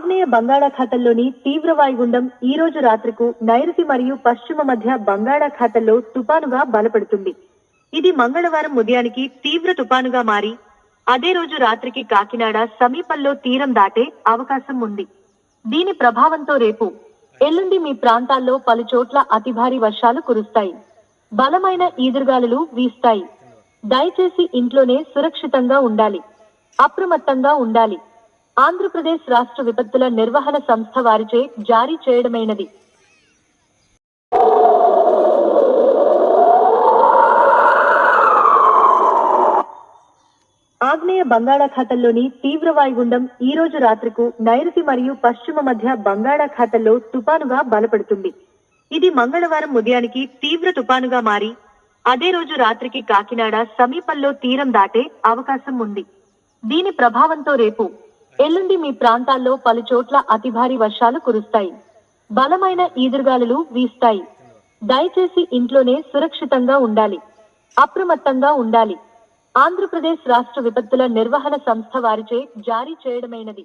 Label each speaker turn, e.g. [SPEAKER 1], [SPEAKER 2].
[SPEAKER 1] ఆగ్నేయ బంగాళాఖాతంలోని తీవ్ర వాయుగుండం ఈ రోజు రాత్రికి నైరుతి మరియు పశ్చిమ మధ్య బంగాళాఖాతంలో తుపానుగా బలపడుతుంది. ఇది మంగళవారం ఉదయానికి తీవ్ర తుపానుగా మారి అదే రోజు రాత్రికి కాకినాడ సమీపంలో తీరం దాటే అవకాశం ఉంది. దీని ప్రభావంతో రేపు ఎల్లుండి మీ ప్రాంతాల్లో పలు చోట్ల అతి భారీ వర్షాలు కురుస్తాయి. బలమైన ఈదురుగాలులు వీస్తాయి. దయచేసి ఇంట్లోనే సురక్షితంగా ఉండాలి. అప్రమత్తంగా ఉండాలి. ఆంధ్రప్రదేశ్ రాష్ట్ర విపత్తుల నిర్వహణ సంస్థ వారిచే జారీ చేయడమైనది. ఆగ్నేయ బంగాళాఖాతంలోని తీవ్ర వాయుగుండం ఈ రోజు రాత్రికి నైరుతి మరియు పశ్చిమ మధ్య బంగాళాఖాతంలో తుపానుగా బలపడుతుంది. ఇది మంగళవారం ఉదయానికి తీవ్ర తుపానుగా మారి అదే రోజు రాత్రికి కాకినాడ సమీపంలో తీరం దాటే అవకాశం ఉంది. దీని ప్రభావంతో రేపు ఎల్లుండి మీ ప్రాంతాల్లో పలు చోట్ల అతి భారీ వర్షాలు కురుస్తాయి. బలమైన ఈదురుగాలులు వీస్తాయి. దయచేసి ఇంట్లోనే సురక్షితంగా ఉండాలి. అప్రమత్తంగా ఉండాలి. ఆంధ్రప్రదేశ్ రాష్ట్ర విపత్తుల నిర్వహణ సంస్థ వారిచే జారీ చేయడమైనది.